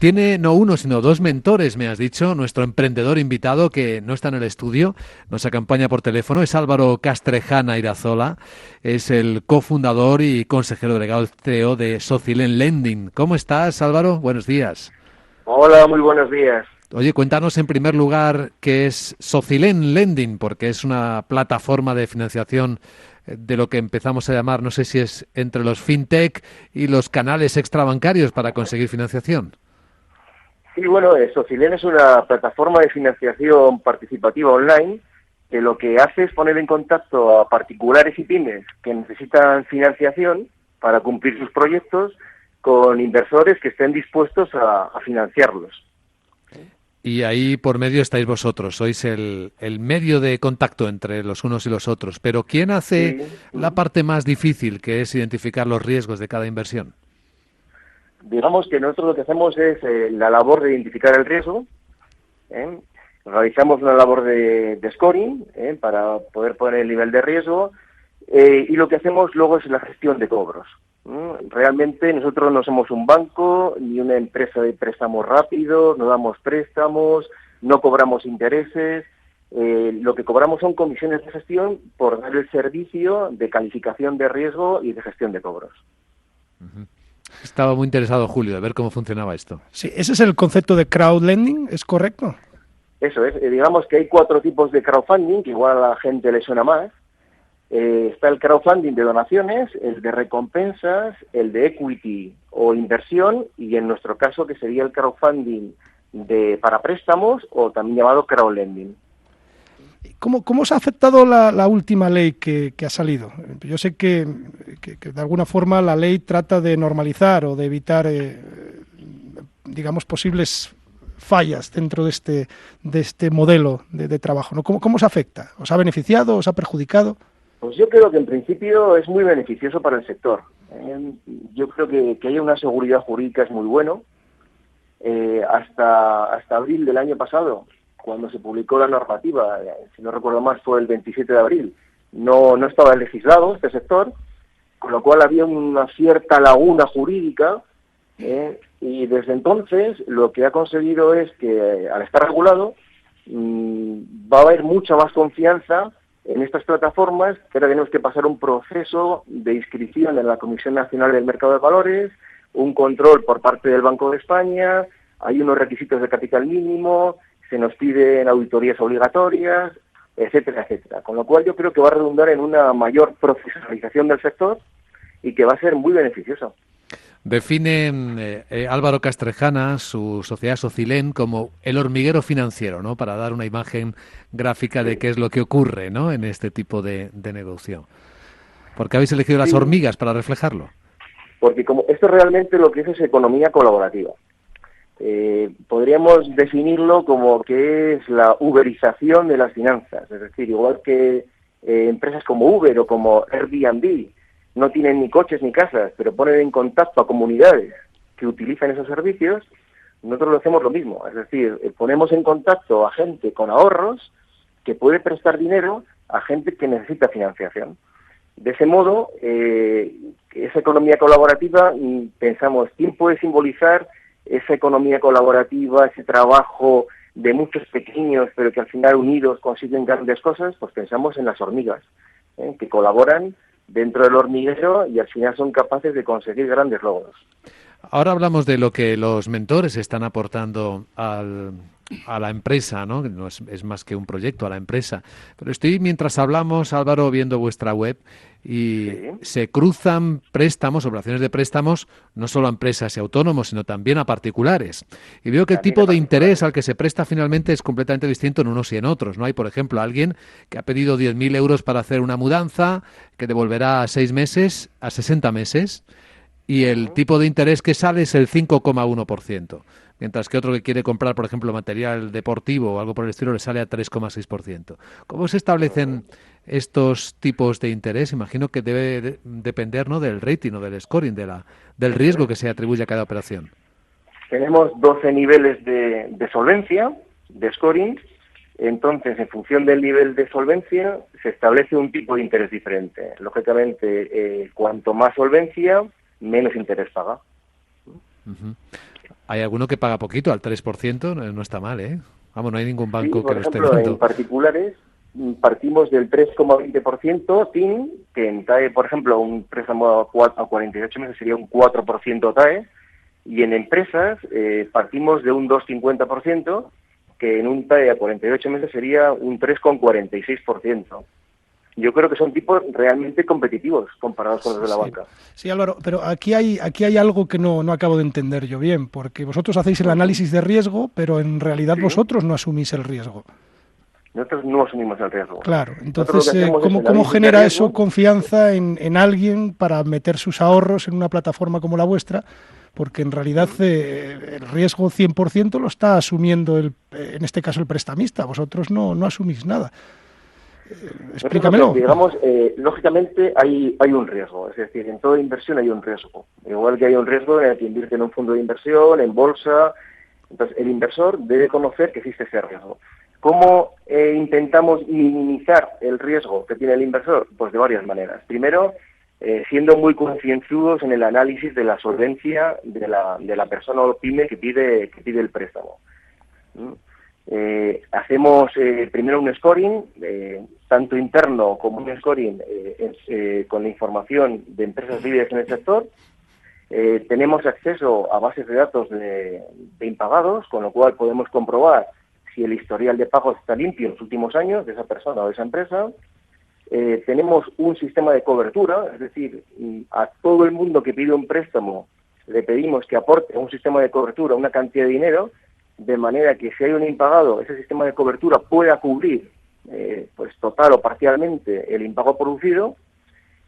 Tiene no uno, sino dos mentores, me has dicho. Nuestro emprendedor invitado, que no está en el estudio, nos acompaña por teléfono, es Álvaro Castrejana Irazola. Es el cofundador y consejero delegado CEO de Socilen Lending. ¿Cómo estás, Álvaro? Buenos días. Hola, muy buenos días. Oye, cuéntanos en primer lugar qué es Socilen Lending, porque es una plataforma de financiación de lo que empezamos a llamar, no sé si es entre los fintech y los canales extrabancarios para conseguir financiación. Sí, bueno, Socilen es una plataforma de financiación participativa online que lo que hace es poner en contacto a particulares y pymes que necesitan financiación para cumplir sus proyectos con inversores que estén dispuestos a financiarlos. Y ahí por medio estáis vosotros, sois el medio de contacto entre los unos y los otros. Pero ¿quién hace Sí. la parte más difícil, que es identificar los riesgos de cada inversión? Digamos que nosotros lo que hacemos es la labor de identificar el riesgo, ¿eh? Realizamos una labor de scoring para poder poner el nivel de riesgo y lo que hacemos luego es la gestión de cobros. Realmente nosotros no somos un banco ni una empresa de préstamos rápidos, no damos préstamos, no cobramos intereses, lo que cobramos son comisiones de gestión por dar el servicio de calificación de riesgo y de gestión de cobros. Uh-huh. Estaba muy interesado, Julio, de ver cómo funcionaba esto. Sí, ese es el concepto de crowdlending, ¿es correcto? Eso es, digamos que hay 4 tipos de crowdfunding, que igual a la gente le suena más. Está el crowdfunding de donaciones, el de recompensas, el de equity o inversión, y en nuestro caso que sería el crowdfunding para préstamos o también llamado crowdlending. ¿Cómo os ha afectado la última ley que ha salido? Yo sé que de alguna forma la ley trata de normalizar o de evitar, digamos, posibles fallas dentro de este modelo de trabajo, ¿no? ¿Cómo os afecta? ¿Os ha beneficiado? ¿Os ha perjudicado? Pues yo creo que en principio es muy beneficioso para el sector. Yo creo que haya una seguridad jurídica es muy bueno. Hasta abril del año pasado, cuando se publicó la normativa, si no recuerdo mal fue el 27 de abril, no estaba legislado este sector, con lo cual había una cierta laguna jurídica, y desde entonces lo que ha conseguido es que al estar regulado va a haber mucha más confianza en estas plataformas, que ahora tenemos que pasar un proceso de inscripción en la Comisión Nacional del Mercado de Valores, un control por parte del Banco de España, hay unos requisitos de capital mínimo, se nos piden auditorías obligatorias, etcétera, etcétera. Con lo cual yo creo que va a redundar en una mayor profesionalización del sector y que va a ser muy beneficioso. Define Álvaro Castrejana su sociedad Socilen como el hormiguero financiero, ¿no? Para dar una imagen gráfica de qué es lo que ocurre, ¿no? En este tipo de negocio. ¿Por qué habéis elegido las hormigas para reflejarlo? Porque como esto realmente lo que es economía colaborativa. Podríamos definirlo como que es la uberización de las finanzas, es decir, igual que empresas como Uber o como Airbnb no tienen ni coches ni casas, pero ponen en contacto a comunidades que utilizan esos servicios, nosotros lo hacemos lo mismo, es decir, ponemos en contacto a gente con ahorros que puede prestar dinero a gente que necesita financiación. De ese modo, esa economía colaborativa, pensamos, ¿quién puede simbolizar esa economía colaborativa, ese trabajo de muchos pequeños, pero que al final unidos consiguen grandes cosas? Pues pensamos en las hormigas, que colaboran dentro del hormiguero y al final son capaces de conseguir grandes logros. Ahora hablamos de lo que los mentores están aportando a la empresa, ¿no? No es más que un proyecto a la empresa. Pero estoy, mientras hablamos, Álvaro, viendo vuestra web y se cruzan préstamos, operaciones de préstamos, no solo a empresas y autónomos, sino también a particulares. Y veo que el tipo de interés al que se presta finalmente es completamente distinto en unos y en otros, ¿no? Hay, por ejemplo, alguien que ha pedido 10.000 euros para hacer una mudanza, que devolverá a 6 meses, a 60 meses, y el tipo de interés que sale es el 5,1%, mientras que otro que quiere comprar, por ejemplo, material deportivo o algo por el estilo le sale a 3,6%. ¿Cómo se establecen estos tipos de interés? Imagino que debe depender, ¿no?, del rating o del scoring, del riesgo que se atribuye a cada operación. Tenemos 12 niveles de solvencia, de scoring. Entonces, en función del nivel de solvencia, se establece un tipo de interés diferente. Lógicamente, cuanto más solvencia, menos interés paga. Uh-huh. Hay alguno que paga poquito, al 3%, no está mal, ¿eh? Vamos, no hay ningún banco Sí, que por lo esté ejemplo, dando. en particulares partimos del 3,20% TIN, que en TAE, por ejemplo, un préstamo a 48 meses sería un 4% TAE, y en empresas partimos de un 2,50%, que en un TAE a 48 meses sería un 3,46%. Yo creo que son tipos realmente competitivos comparados con los de la banca. Sí, Álvaro, pero aquí hay algo que no acabo de entender yo bien, porque vosotros hacéis el análisis de riesgo, pero en realidad Sí, vosotros no asumís el riesgo. nosotros no asumimos el riesgo. Claro, Nosotros lo que entonces, hacemos es ¿cómo análisis de genera eso riesgo. confianza en alguien para meter sus ahorros en una plataforma como la vuestra? Porque en realidad el riesgo 100% lo está asumiendo, en este caso, el prestamista. Vosotros no asumís nada. Nosotros lo que, Explícamelo. digamos, lógicamente hay un riesgo, es decir, en toda inversión hay un riesgo. Igual que hay un riesgo en el que invierte en un fondo de inversión, en bolsa. Entonces, el inversor debe conocer que existe ese riesgo. ¿Cómo intentamos minimizar el riesgo que tiene el inversor? Pues de varias maneras. Primero, siendo muy concienzudos en el análisis de la solvencia de la persona o pyme que pide el préstamo. Hacemos primero un scoring, tanto interno como un scoring con la información de empresas líderes en el sector. Tenemos acceso a bases de datos de impagados, con lo cual podemos comprobar si el historial de pagos está limpio en los últimos años de esa persona o de esa empresa. Tenemos un sistema de cobertura, es decir, a todo el mundo que pide un préstamo le pedimos que aporte un sistema de cobertura, una cantidad de dinero, de manera que si hay un impagado, ese sistema de cobertura pueda cubrir pues total o parcialmente el impago producido.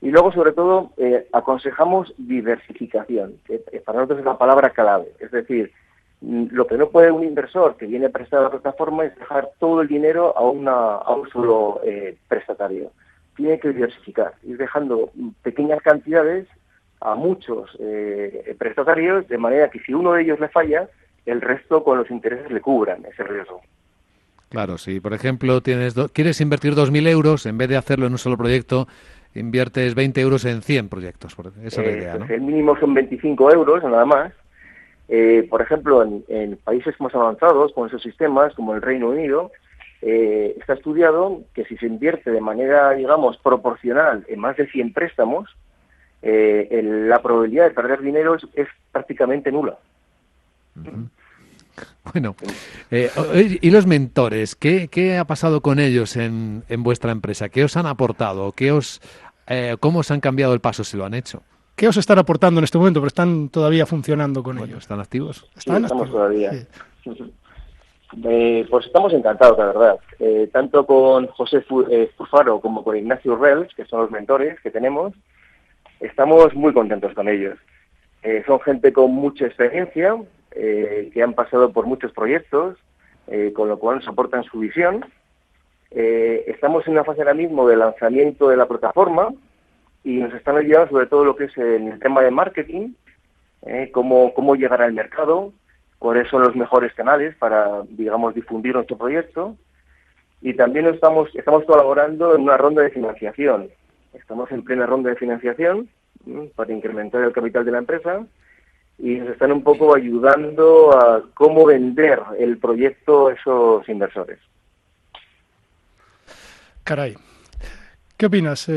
Y luego, sobre todo, aconsejamos diversificación, que para nosotros es la palabra clave. Es decir, lo que no puede un inversor que viene a prestar a la plataforma es dejar todo el dinero a un solo prestatario. Tiene que diversificar, ir dejando pequeñas cantidades a muchos prestatarios, de manera que si uno de ellos le falla, el resto con los intereses le cubran ese riesgo. Claro, si por ejemplo quieres invertir 2.000 euros, en vez de hacerlo en un solo proyecto, inviertes 20 euros en 100 proyectos. Esa es la idea, ¿no? Pues el mínimo son 25 euros, nada más. Por ejemplo, en países más avanzados con esos sistemas, como el Reino Unido, está estudiado que si se invierte de manera, digamos, proporcional en más de 100 préstamos, la probabilidad de perder dinero es prácticamente nula. Bueno, ¿y los mentores? ¿Qué ha pasado con ellos en vuestra empresa? ¿Qué os han aportado? ¿Cómo os han cambiado el paso si lo han hecho? ¿Qué os están aportando en este momento? Pero están todavía funcionando con ellos. ¿Están activos? ¿Están activos? Todavía. Sí. Pues estamos encantados, la verdad. Tanto con José Fufaro como con Ignacio Urrels, que son los mentores que tenemos, estamos muy contentos con ellos. Son gente con mucha experiencia, que han pasado por muchos proyectos, con lo cual nos aportan su visión. Estamos en una fase ahora mismo de lanzamiento de la plataforma y nos están ayudando sobre todo lo que es en el tema de marketing, cómo llegar al mercado, cuáles son los mejores canales para, digamos, difundir nuestro proyecto. Y también estamos colaborando en una ronda de financiación. Estamos en plena ronda de financiación para incrementar el capital de la empresa y nos están un poco ayudando a cómo vender el proyecto a esos inversores. Caray. ¿Qué opinas?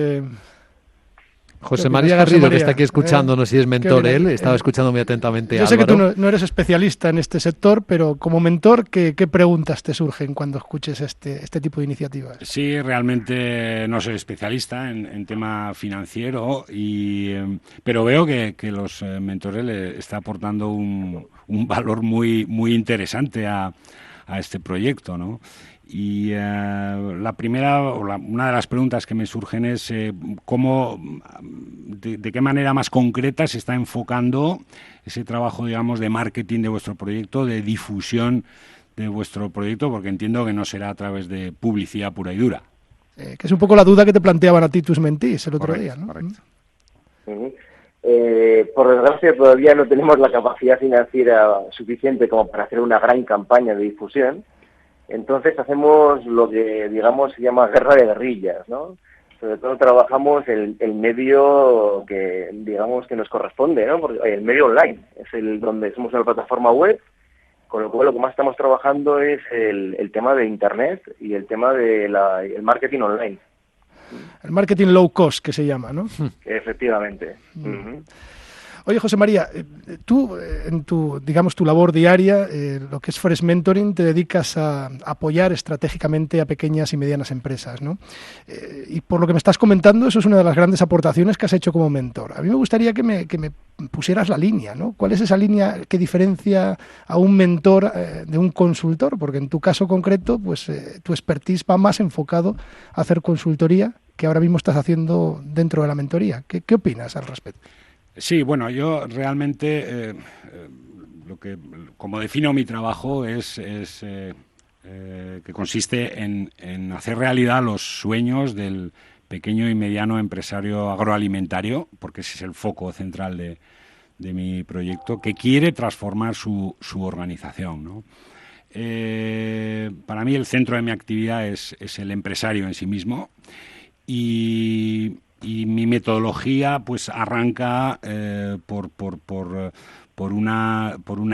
José María Garrido, que está aquí escuchándonos y es mentor, él estaba escuchando muy atentamente. Yo sé que tú no eres especialista en este sector, pero como mentor, ¿qué preguntas te surgen cuando escuches este tipo de iniciativas? Sí, realmente no soy especialista en tema financiero, pero veo que los mentores le está aportando un valor muy interesante a este proyecto, ¿no? Y la primera, una de las preguntas que me surgen es de qué manera más concreta se está enfocando ese trabajo, digamos, de marketing de vuestro proyecto, de difusión de vuestro proyecto, porque entiendo que no será a través de publicidad pura y dura. Que es un poco la duda que te planteaban a ti tus mentís el otro día, ¿no? Correcto. Por desgracia todavía no tenemos la capacidad financiera suficiente como para hacer una gran campaña de difusión. Entonces hacemos lo que, digamos, se llama guerra de guerrillas, ¿no? sobre todo trabajamos el medio que, digamos, que nos corresponde, ¿no? Porque el medio online es el donde somos una plataforma web, con lo cual lo que más estamos trabajando es el tema de Internet y el tema de el marketing online. El marketing low cost, que se llama, ¿no? Efectivamente. Uh-huh. Oye, José María, tú en tu labor diaria, lo que es Fresh Mentoring, te dedicas a apoyar estratégicamente a pequeñas y medianas empresas, ¿no? Y por lo que me estás comentando, eso es una de las grandes aportaciones que has hecho como mentor. A mí me gustaría que me pusieras la línea, ¿no? ¿Cuál es esa línea que diferencia a un mentor de un consultor? Porque en tu caso concreto, pues tu expertise va más enfocado a hacer consultoría que ahora mismo estás haciendo dentro de la mentoría. ¿Qué opinas al respecto? Sí, bueno, yo realmente como defino mi trabajo es que consiste en hacer realidad los sueños del pequeño y mediano empresario agroalimentario, porque ese es el foco central de mi proyecto, que quiere transformar su organización, ¿no? Para mí el centro de mi actividad es el empresario en sí mismo y mi metodología pues arranca por un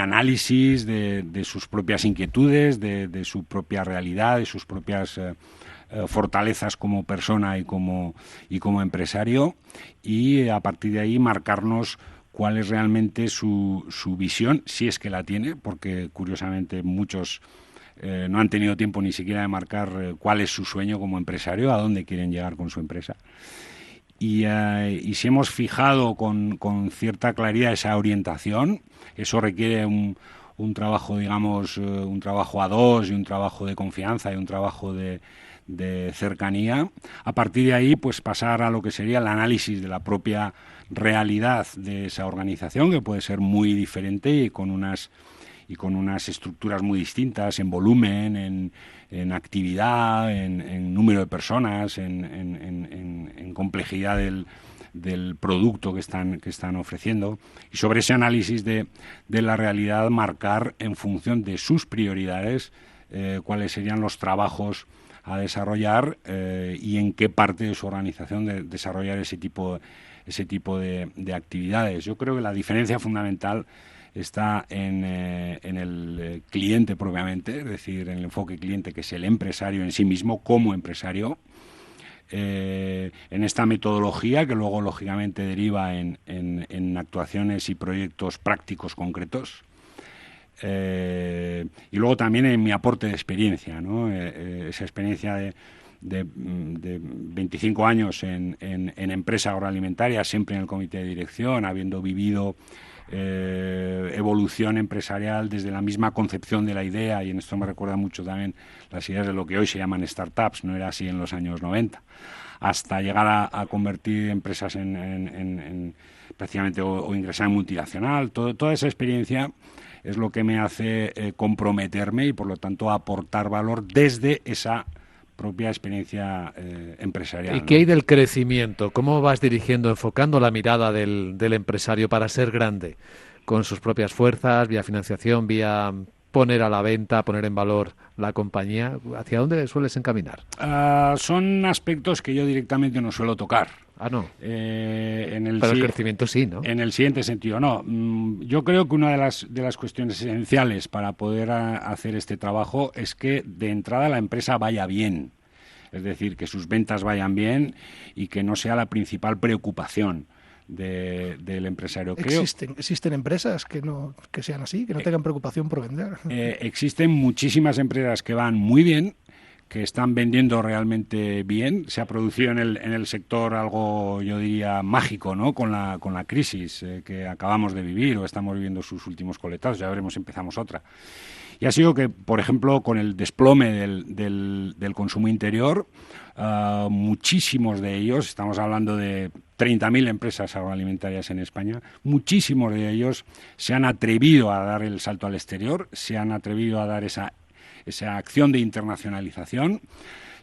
análisis de sus propias inquietudes, de su propia realidad, de sus propias fortalezas como persona y como empresario, y a partir de ahí marcarnos cuál es realmente su visión, si es que la tiene, porque curiosamente muchos no han tenido tiempo ni siquiera de marcar cuál es su sueño como empresario, a dónde quieren llegar con su empresa. Y si hemos fijado con cierta claridad esa orientación, eso requiere un trabajo, digamos, un trabajo a dos y un trabajo de confianza y un trabajo de cercanía. A partir de ahí, pues pasar a lo que sería el análisis de la propia realidad de esa organización, que puede ser muy diferente y con unas estructuras muy distintas en volumen, en actividad, en número de personas, en complejidad del producto que están ofreciendo, y sobre ese análisis de la realidad marcar en función de sus prioridades cuáles serían los trabajos a desarrollar y en qué parte de su organización desarrollar ese tipo de actividades. Yo creo que la diferencia fundamental está en el cliente propiamente, es decir, en el enfoque cliente, que es el empresario en sí mismo como empresario, en esta metodología que luego lógicamente deriva en actuaciones y proyectos prácticos concretos, y luego también en mi aporte de experiencia, ¿no? Esa experiencia de 25 años en empresa agroalimentaria, siempre en el comité de dirección, habiendo vivido evolución empresarial desde la misma concepción de la idea, y en esto me recuerda mucho también las ideas de lo que hoy se llaman startups, no era así en los años 90, hasta llegar a convertir empresas en prácticamente o ingresar en multinacional. Toda esa experiencia es lo que me hace comprometerme y por lo tanto aportar valor desde esa propia experiencia empresarial. ¿Y qué hay del crecimiento? ¿Cómo vas dirigiendo, enfocando la mirada del empresario para ser grande? Con sus propias fuerzas, vía financiación, vía poner a la venta, poner en valor la compañía. ¿Hacia dónde sueles encaminar? Son aspectos que yo directamente no suelo tocar. Ah, no. Pero el crecimiento sí, ¿no? En el siguiente sentido, no. Yo creo que una de las cuestiones esenciales para poder hacer este trabajo es que de entrada la empresa vaya bien. Es decir, que sus ventas vayan bien y que no sea la principal preocupación del empresario. ¿Existen empresas que sean así, que no tengan preocupación por vender? Existen muchísimas empresas que van muy bien, que están vendiendo realmente bien. Se ha producido en el sector algo, yo diría, mágico, ¿no? Con la crisis que acabamos de vivir o estamos viviendo sus últimos coletazos, ya veremos, empezamos otra. Y ha sido que, por ejemplo, con el desplome del consumo interior, muchísimos de ellos, estamos hablando de 30.000 empresas agroalimentarias en España, muchísimos de ellos se han atrevido a dar el salto al exterior, se han atrevido a dar esa acción de internacionalización,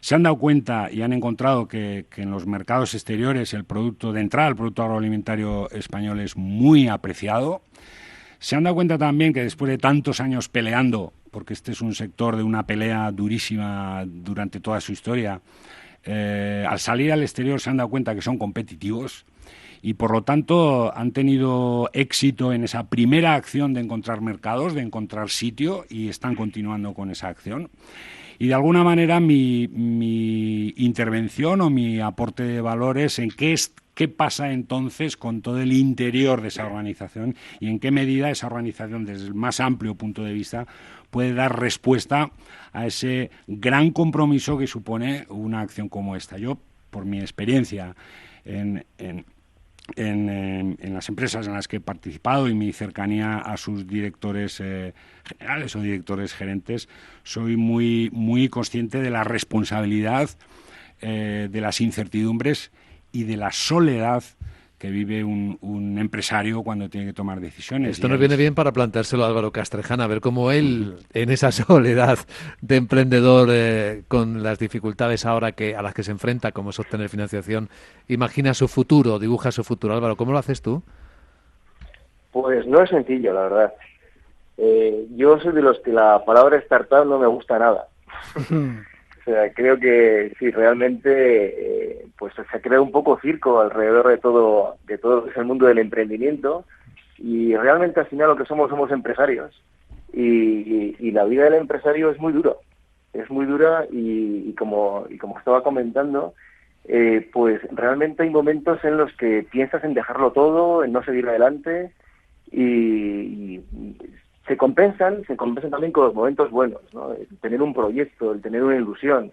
se han dado cuenta y han encontrado que en los mercados exteriores el producto de entrada, el producto agroalimentario español es muy apreciado. Se han dado cuenta también que después de tantos años peleando, porque este es un sector de una pelea durísima durante toda su historia, al salir al exterior se han dado cuenta que son competitivos y por lo tanto han tenido éxito en esa primera acción de encontrar mercados, de encontrar sitio, y están continuando con esa acción. Y de alguna manera mi intervención o mi aporte de valor es en qué pasa entonces con todo el interior de esa organización y en qué medida esa organización, desde el más amplio punto de vista, puede dar respuesta a ese gran compromiso que supone una acción como esta. Yo, por mi experiencia en las empresas en las que he participado y mi cercanía a sus directores generales o directores gerentes, soy muy, muy consciente de la responsabilidad, de las incertidumbres y de la soledad que vive un empresario cuando tiene que tomar decisiones. Esto nos viene bien para planteárselo a Álvaro Castrejana, a ver cómo él, en esa soledad de emprendedor, con las dificultades ahora a las que se enfrenta, como es obtener financiación, imagina su futuro, dibuja su futuro. Álvaro, ¿cómo lo haces tú? Pues no es sencillo, la verdad. Yo soy de los que la palabra startup no me gusta nada. O sea, creo que sí, realmente pues se crea un poco circo alrededor de todo lo que es el mundo del emprendimiento, y realmente al final lo que somos empresarios, y la vida del empresario es muy dura y como estaba comentando, pues realmente hay momentos en los que piensas en dejarlo todo, en no seguir adelante, y se compensan también con los momentos buenos, ¿no? El tener un proyecto, el tener una ilusión.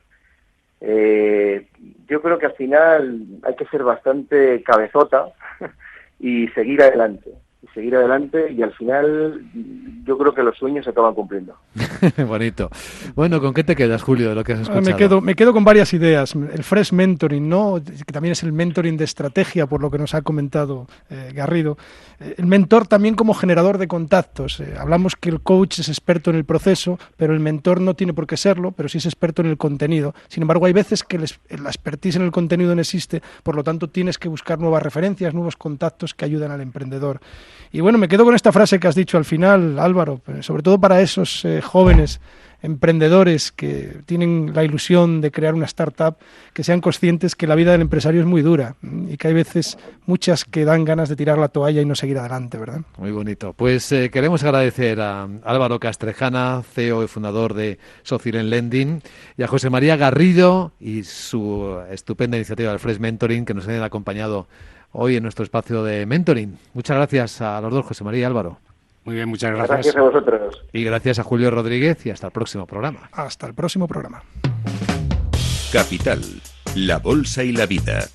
Yo creo que al final hay que ser bastante cabezota y seguir adelante, y al final yo creo que los sueños se acaban cumpliendo. Bonito. Bueno, ¿con qué te quedas, Julio, de lo que has escuchado? Me quedo con varias ideas. El Fresh Mentoring, ¿no? Que también es el mentoring de estrategia, por lo que nos ha comentado Garrido. El mentor también como generador de contactos. Hablamos que el coach es experto en el proceso, pero el mentor no tiene por qué serlo, pero sí es experto en el contenido. Sin embargo, hay veces que la expertise en el contenido no existe, por lo tanto tienes que buscar nuevas referencias, nuevos contactos que ayudan al emprendedor. Y bueno, me quedo con esta frase que has dicho al final, Álvaro, sobre todo para esos jóvenes emprendedores que tienen la ilusión de crear una startup, que sean conscientes que la vida del empresario es muy dura y que hay veces muchas que dan ganas de tirar la toalla y no seguir adelante, ¿verdad? Muy bonito. Pues queremos agradecer a Álvaro Castrejana, CEO y fundador de Socilen Lending, y a José María Garrido y su estupenda iniciativa del Fresh Mentoring, que nos han acompañado hoy en nuestro espacio de mentoring. Muchas gracias a los dos, José María y Álvaro. Muy bien, muchas gracias. Gracias a vosotros. Y gracias a Julio Rodríguez, y hasta el próximo programa. Hasta el próximo programa. Capital, la bolsa y la vida.